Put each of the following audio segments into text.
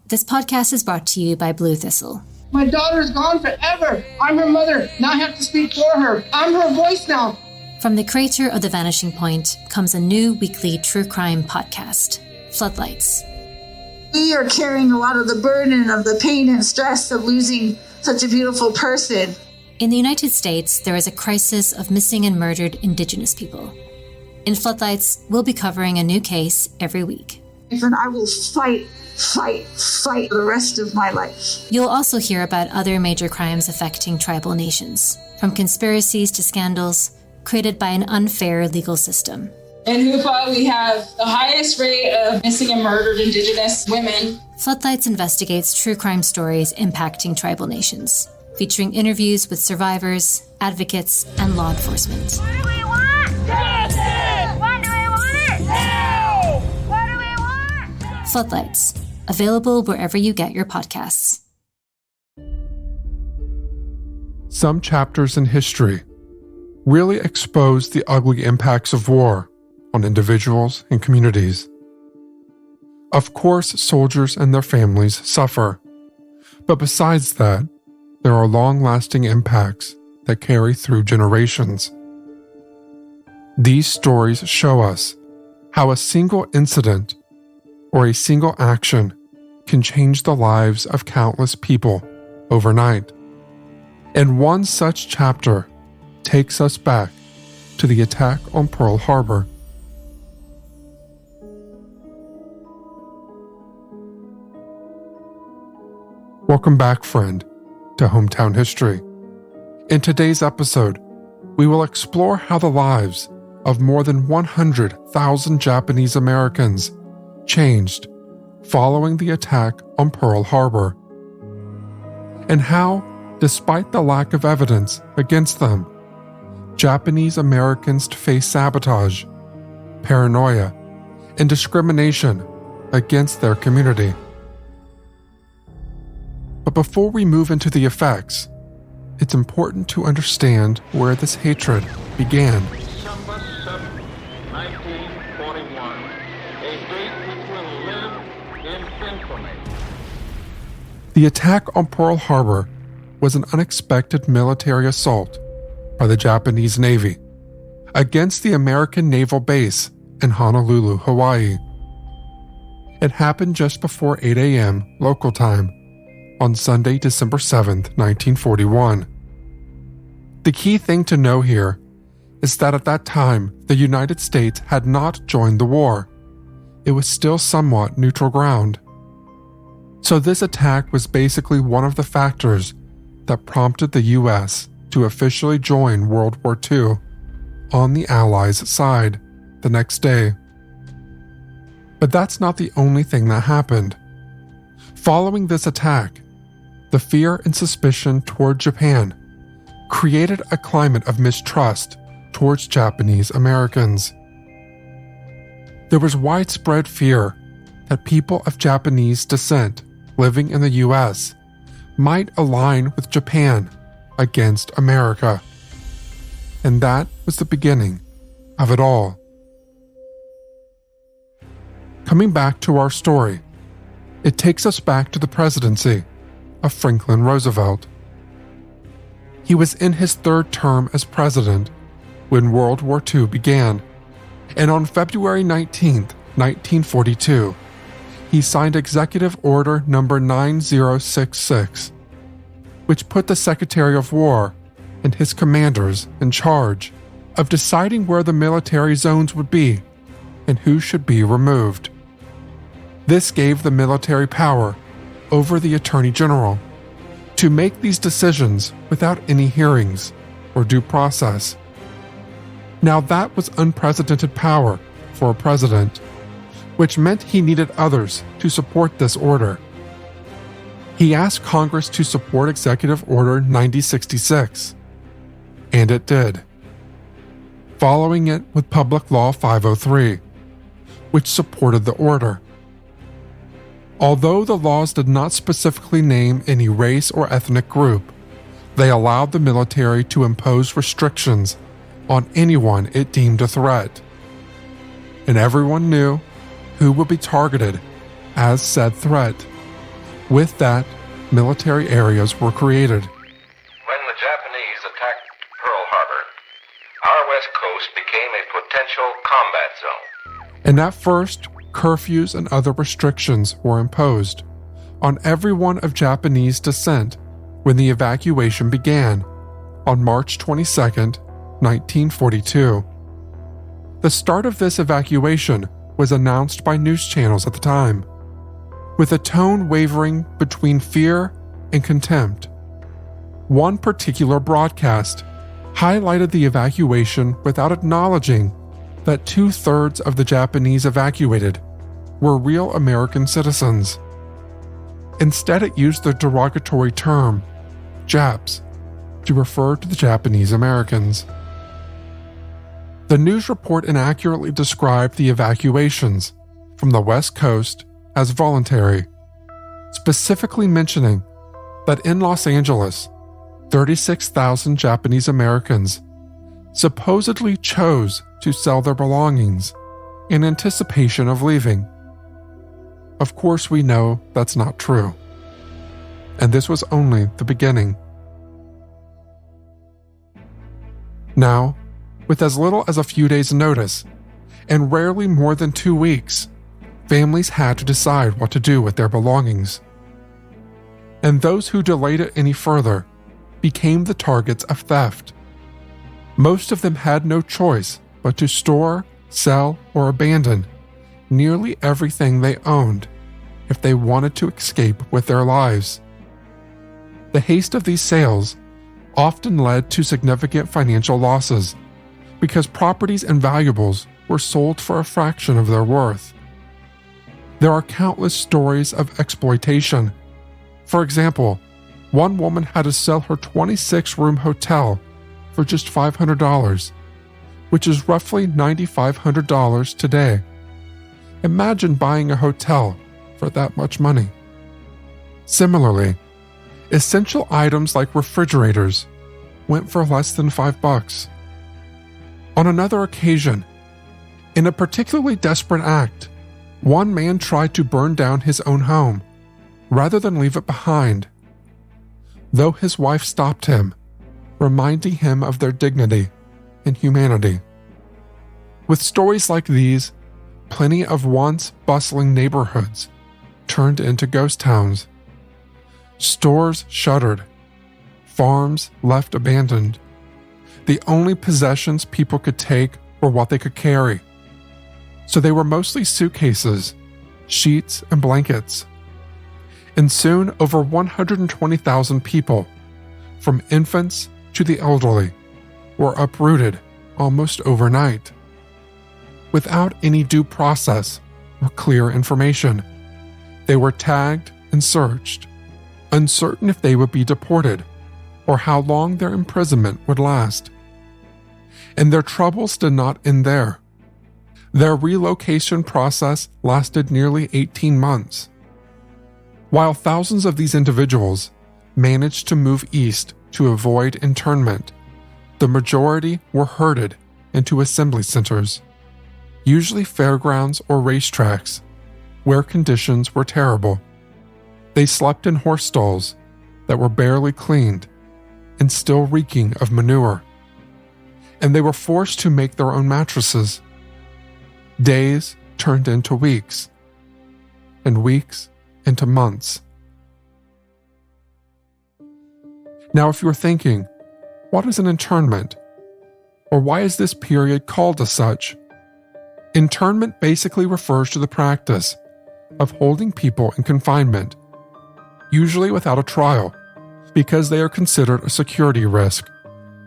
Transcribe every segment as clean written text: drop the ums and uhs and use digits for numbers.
This podcast is brought to you by Blue Thistle. My daughter's gone forever. I'm her mother. Now I have to speak for her. I'm her voice now. From the creator of The Vanishing Point comes a new weekly true crime podcast, Floodlights. We are carrying a lot of the burden of the pain and stress of losing such a beautiful person. In the United States, there is a crisis of missing and murdered Indigenous people. In Floodlights, we'll be covering a new case every week. And I will fight the rest of my life. You'll also hear about other major crimes affecting tribal nations, from conspiracies to scandals created by an unfair legal system. In Hoopa, we have the highest rate of missing and murdered Indigenous women. Floodlights investigates true crime stories impacting tribal nations, featuring interviews with survivors, advocates, and law enforcement. What do we want? Justice! When do we want it? Now! What do we want? Floodlights, available wherever you get your podcasts. Some chapters in history really expose the ugly impacts of war on individuals and communities. Of course, soldiers and their families suffer, but besides that, there are long-lasting impacts that carry through generations. These stories show us how a single incident or a single action can change the lives of countless people overnight. And one such chapter takes us back to the attack on Pearl Harbor. Welcome back, friend, to Hometown History. In today's episode, we will explore how the lives of more than 100,000 Japanese Americans changed following the attack on Pearl Harbor, and how, despite the lack of evidence against them, Japanese Americans face sabotage, paranoia, and discrimination against their community. But before we move into the effects, it's important to understand where this hatred began. December 7, 1941, a date which will live in infamy. The attack on Pearl Harbor was an unexpected military assault by the Japanese Navy against the American naval base in Honolulu, Hawaii. It happened just before 8 a.m. local time on Sunday, December 7, 1941. The key thing to know here is that at that time, the United States had not joined the war. It was still somewhat neutral ground. So this attack was basically one of the factors that prompted the U.S. to officially join World War II on the Allies' side the next day. But that's not the only thing that happened. Following this attack, the fear and suspicion toward Japan created a climate of mistrust towards Japanese Americans. There was widespread fear that people of Japanese descent living in the U.S. might align with Japan against America. And that was the beginning of it all. Coming back to our story, it takes us back to the presidency of Franklin Roosevelt. He was in his third term as president when World War II began, and on February 19, 1942, he signed Executive Order Number 9066, which put the Secretary of War and his commanders in charge of deciding where the military zones would be and who should be removed. This gave the military power over the Attorney General to make these decisions without any hearings or due process. Now that was unprecedented power for a president, which meant he needed others to support this order. He asked Congress to support Executive Order 9066, and it did, following it with Public Law 503, which supported the order. Although the laws did not specifically name any race or ethnic group, they allowed the military to impose restrictions on anyone it deemed a threat. And everyone knew who would be targeted as said threat, With that, military areas were created. When the Japanese attacked Pearl Harbor, our west coast became a potential combat zone. And at first, curfews and other restrictions were imposed on everyone of Japanese descent when the evacuation began on March 22, 1942. The start of this evacuation was announced by news channels at the time, with a tone wavering between fear and contempt. One particular broadcast highlighted the evacuation without acknowledging that 2/3 of the Japanese evacuated were real American citizens. Instead, it used the derogatory term, Japs, to refer to the Japanese Americans. The news report inaccurately described the evacuations from the West Coast as voluntary, specifically mentioning that in Los Angeles, 36,000 Japanese Americans supposedly chose to sell their belongings in anticipation of leaving. Of course, we know that's not true. And this was only the beginning. Now, with as little as a few days' notice, and rarely more than 2 weeks, families had to decide what to do with their belongings. And those who delayed it any further became the targets of theft. Most of them had no choice but to store, sell, or abandon nearly everything they owned if they wanted to escape with their lives. The haste of these sales often led to significant financial losses because properties and valuables were sold for a fraction of their worth. There are countless stories of exploitation. For example, one woman had to sell her 26-room hotel for just $500, which is roughly $9,500 today. Imagine buying a hotel for that much money. Similarly, essential items like refrigerators went for less than $5. On another occasion, in a particularly desperate act, one man tried to burn down his own home rather than leave it behind, though his wife stopped him, reminding him of their dignity and humanity. With stories like these, plenty of once bustling neighborhoods turned into ghost towns. Stores shuttered, farms left abandoned. The only possessions people could take were what they could carry. So they were mostly suitcases, sheets, and blankets. And soon over 120,000 people, from infants to the elderly, were uprooted almost overnight. Without any due process or clear information, they were tagged and searched, uncertain if they would be deported or how long their imprisonment would last. And their troubles did not end there. Their relocation process lasted nearly 18 months. While thousands of these individuals managed to move east to avoid internment, the majority were herded into assembly centers, usually fairgrounds or racetracks, where conditions were terrible. They slept in horse stalls that were barely cleaned and still reeking of manure, and they were forced to make their own mattresses. Days turned into weeks, and weeks into months. Now, if you're thinking, what is an internment? Or why is this period called as such? Internment basically refers to the practice of holding people in confinement, usually without a trial, because they are considered a security risk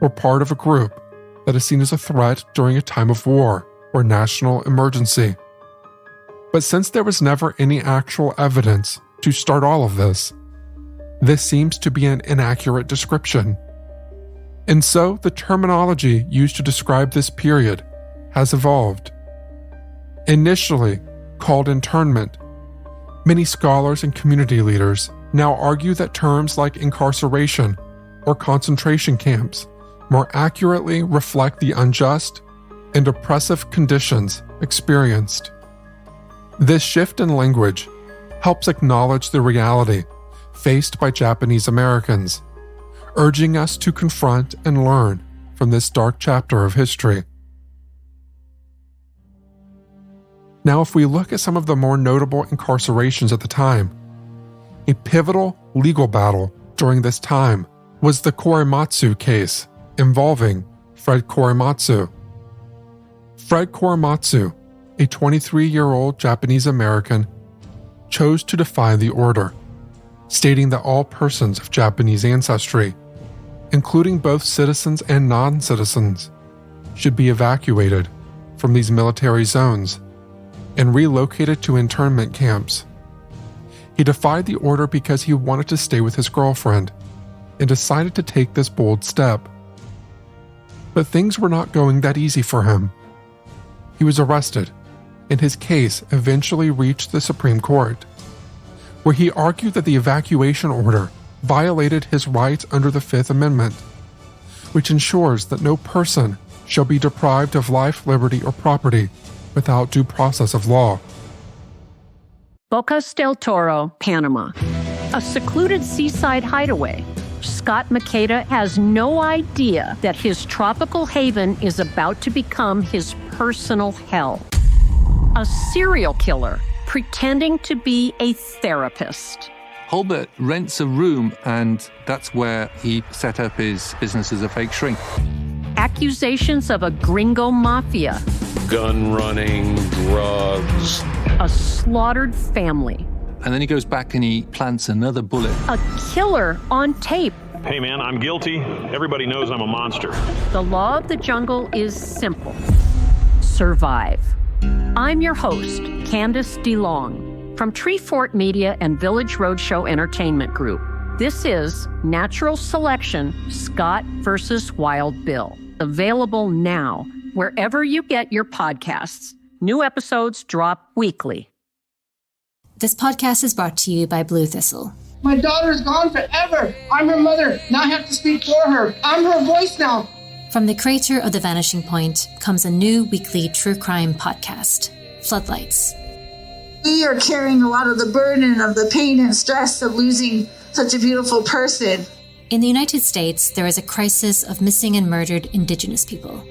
or part of a group that is seen as a threat during a time of war or national emergency. But since there was never any actual evidence to start all of this seems to be an inaccurate description. And so the terminology used to describe this period has evolved. Initially called internment, many scholars and community leaders now argue that terms like incarceration or concentration camps more accurately reflect the unjust and oppressive conditions experienced. This shift in language helps acknowledge the reality faced by Japanese Americans, urging us to confront and learn from this dark chapter of history. Now, if we look at some of the more notable incarcerations at the time, a pivotal legal battle during this time was the Korematsu case involving Fred Korematsu. Fred Korematsu, a 23-year-old Japanese American, chose to defy the order, stating that all persons of Japanese ancestry, including both citizens and non-citizens, should be evacuated from these military zones and relocated to internment camps. He defied the order because he wanted to stay with his girlfriend and decided to take this bold step. But things were not going that easy for him. He was arrested, and his case eventually reached the Supreme Court, where he argued that the evacuation order violated his rights under the Fifth Amendment, which ensures that no person shall be deprived of life, liberty, or property without due process of law. Bocas del Toro, Panama. A secluded seaside hideaway. Scott Makeda has no idea that his tropical haven is about to become his personal hell. A serial killer pretending to be a therapist. Holbert rents a room, and that's where he set up his business as a fake shrink. Accusations of a gringo mafia. Gun running, drugs. A slaughtered family. And then he goes back and he plants another bullet. A killer on tape. Hey man, I'm guilty. Everybody knows I'm a monster. The law of the jungle is simple. Survive. I'm your host, Candace DeLong, from Treefort Media and Village Roadshow Entertainment Group. This is Natural Selection: Scott vs. Wild Bill. Available now, wherever you get your podcasts. New episodes drop weekly. This podcast is brought to you by Blue Thistle. My daughter's gone forever. I'm her mother. Now I have to speak for her. I'm her voice now. From the creator of The Vanishing Point comes a new weekly true crime podcast, Floodlights. We are carrying a lot of the burden of the pain and stress of losing such a beautiful person. In the United States, there is a crisis of missing and murdered Indigenous people.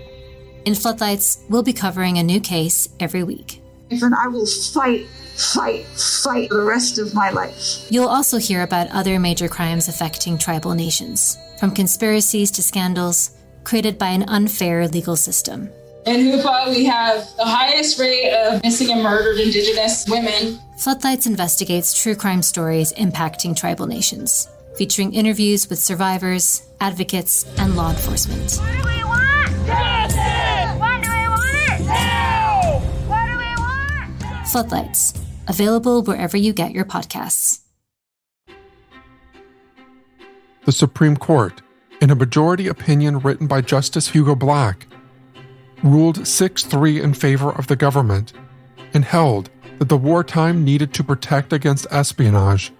In Floodlights, we'll be covering a new case every week. And I will fight the rest of my life. You'll also hear about other major crimes affecting tribal nations, from conspiracies to scandals created by an unfair legal system. In Hoopa, we have the highest rate of missing and murdered Indigenous women. Floodlights investigates true crime stories impacting tribal nations, featuring interviews with survivors, advocates, and law enforcement. What do we want? Justice! When do we want it? Now! What do we want? Floodlights, available wherever you get your podcasts. The Supreme Court, in a majority opinion written by Justice Hugo Black, ruled 6-3 in favor of the government and held that the wartime needed to protect against espionage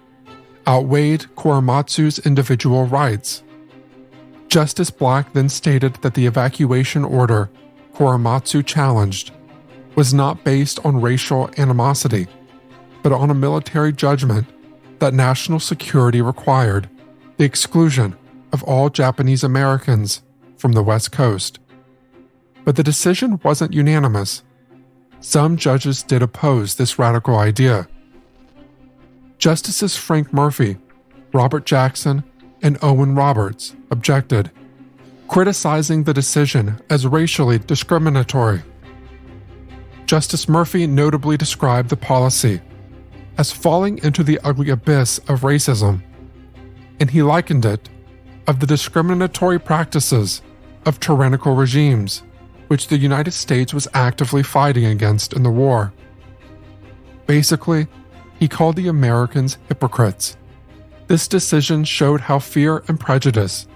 outweighed Korematsu's individual rights. Justice Black then stated that the evacuation order Korematsu challenged was not based on racial animosity, but on a military judgment that national security required the exclusion of all Japanese Americans from the West Coast. But the decision wasn't unanimous. Some judges did oppose this radical idea. Justices Frank Murphy, Robert Jackson, and Owen Roberts objected, criticizing the decision as racially discriminatory. Justice Murphy notably described the policy as falling into the ugly abyss of racism, and he likened it of the discriminatory practices of tyrannical regimes, which the United States was actively fighting against in the war. Basically, he called the Americans hypocrites. This decision showed how fear and prejudice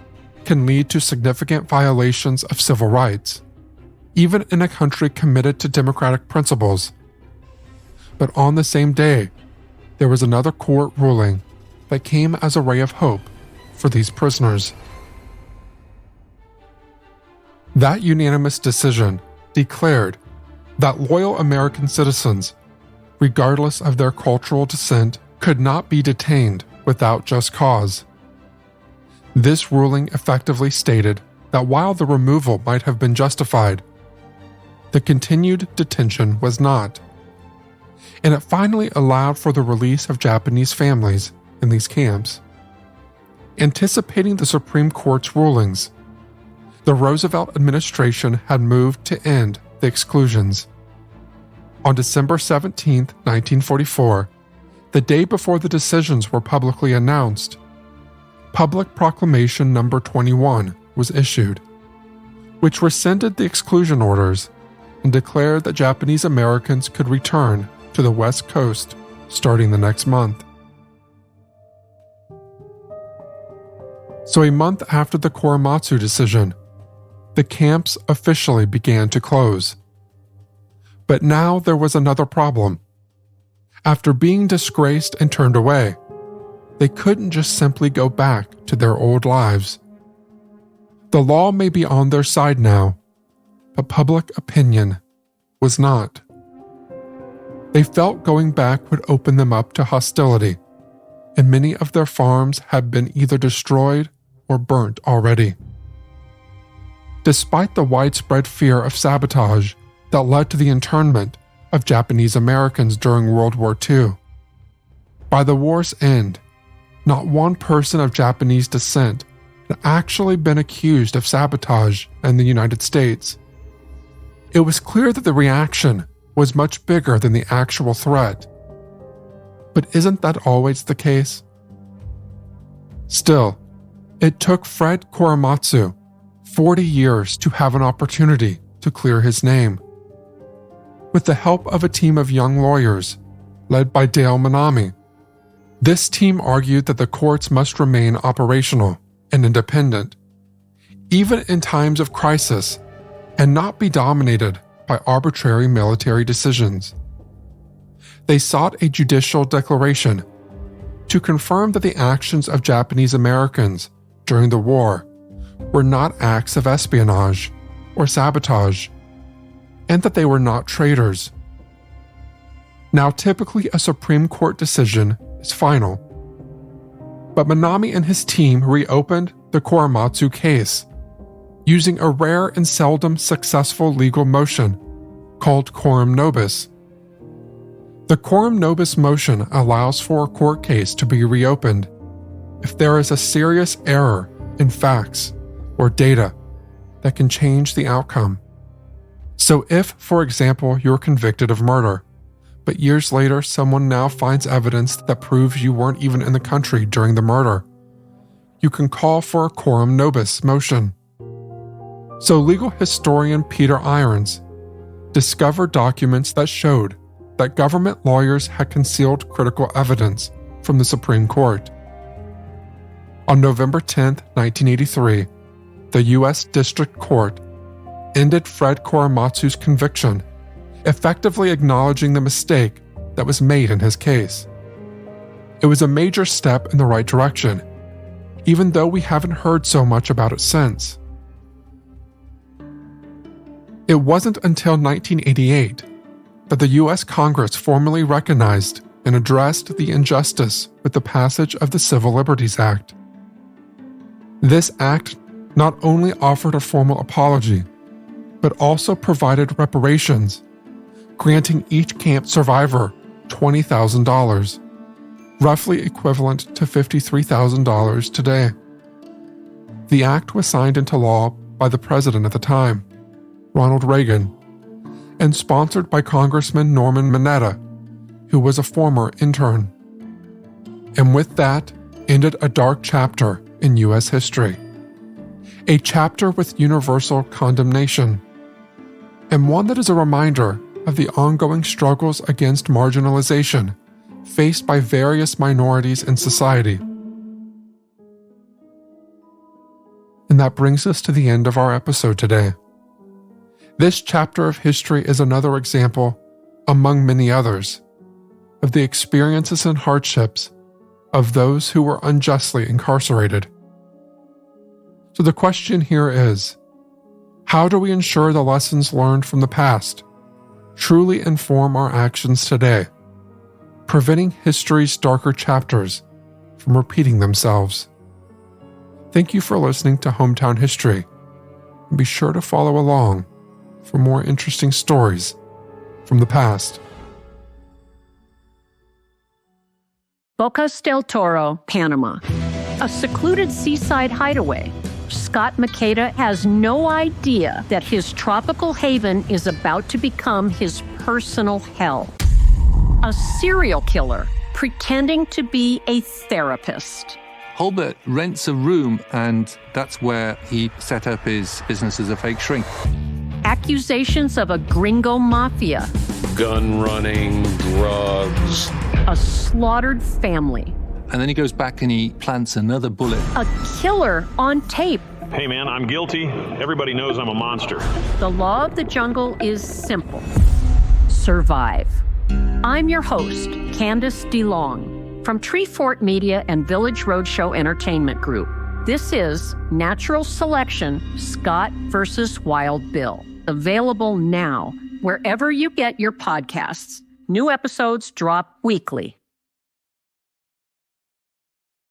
can lead to significant violations of civil rights, even in a country committed to democratic principles. But on the same day, there was another court ruling that came as a ray of hope for these prisoners. That unanimous decision declared that loyal American citizens, regardless of their cultural descent could not be detained without just cause. This ruling effectively stated that while the removal might have been justified, the continued detention was not, and it finally allowed for the release of Japanese families in these camps. Anticipating the Supreme Court's rulings, the Roosevelt administration had moved to end the exclusions. On December 17, 1944, the day before the decisions were publicly announced, Public Proclamation No. 21 was issued, which rescinded the exclusion orders and declared that Japanese Americans could return to the West Coast starting the next month. So a month after the Korematsu decision, the camps officially began to close. But now there was another problem. After being disgraced and turned away, they couldn't just simply go back to their old lives. The law may be on their side now, but public opinion was not. They felt going back would open them up to hostility, and many of their farms had been either destroyed or burnt already. Despite the widespread fear of sabotage that led to the internment of Japanese Americans during World War II, by the war's end, not one person of Japanese descent had actually been accused of sabotage in the United States. It was clear that the reaction was much bigger than the actual threat. But isn't that always the case? Still, it took Fred Korematsu 40 years to have an opportunity to clear his name. With the help of a team of young lawyers, led by Dale Manami, this team argued that the courts must remain operational and independent, even in times of crisis, and not be dominated by arbitrary military decisions. They sought a judicial declaration to confirm that the actions of Japanese Americans during the war were not acts of espionage or sabotage, and that they were not traitors. Now, typically a Supreme Court decision is final, but Manami and his team reopened the Korematsu case using a rare and seldom successful legal motion called coram nobis. The coram nobis motion allows for a court case to be reopened if there is a serious error in facts or data that can change the outcome. So if, for example, you're convicted of murder, but years later someone now finds evidence that proves you weren't even in the country during the murder, you can call for a coram nobis motion. So legal historian Peter Irons discovered documents that showed that government lawyers had concealed critical evidence from the Supreme Court. On November 10, 1983, the U.S. District Court ended Fred Korematsu's conviction, effectively acknowledging the mistake that was made in his case. It was a major step in the right direction, even though we haven't heard so much about it since. It wasn't until 1988 that the U.S. Congress formally recognized and addressed the injustice with the passage of the Civil Liberties Act. This act not only offered a formal apology, but also provided reparations, granting each camp survivor $20,000, roughly equivalent to $53,000 today. The act was signed into law by the president at the time, Ronald Reagan, and sponsored by Congressman Norman Mineta, who was a former intern. And with that ended a dark chapter in U.S. history. A chapter with universal condemnation, and one that is a reminder of the ongoing struggles against marginalization faced by various minorities in society. And that brings us to the end of our episode today. This chapter of history is another example, among many others, of the experiences and hardships of those who were unjustly incarcerated. So the question here is, how do we ensure the lessons learned from the past truly inform our actions today, preventing history's darker chapters from repeating themselves. Thank you for listening to Hometown History, and be sure to follow along for more interesting stories from the past. Bocas del Toro, Panama. A secluded seaside hideaway. Scott Makeda has no idea that his tropical haven is about to become his personal hell. A serial killer pretending to be a therapist. Holbert rents a room, and that's where he set up his business as a fake shrink. Accusations of a gringo mafia. Gun running, drugs. A slaughtered family. And then he goes back and he plants another bullet. A killer on tape. Hey man, I'm guilty. Everybody knows I'm a monster. The law of the jungle is simple. Survive. I'm your host, Candace DeLong, from Treefort Media and Village Roadshow Entertainment Group. This is Natural Selection: Scott vs. Wild Bill. Available now, wherever you get your podcasts. New episodes drop weekly.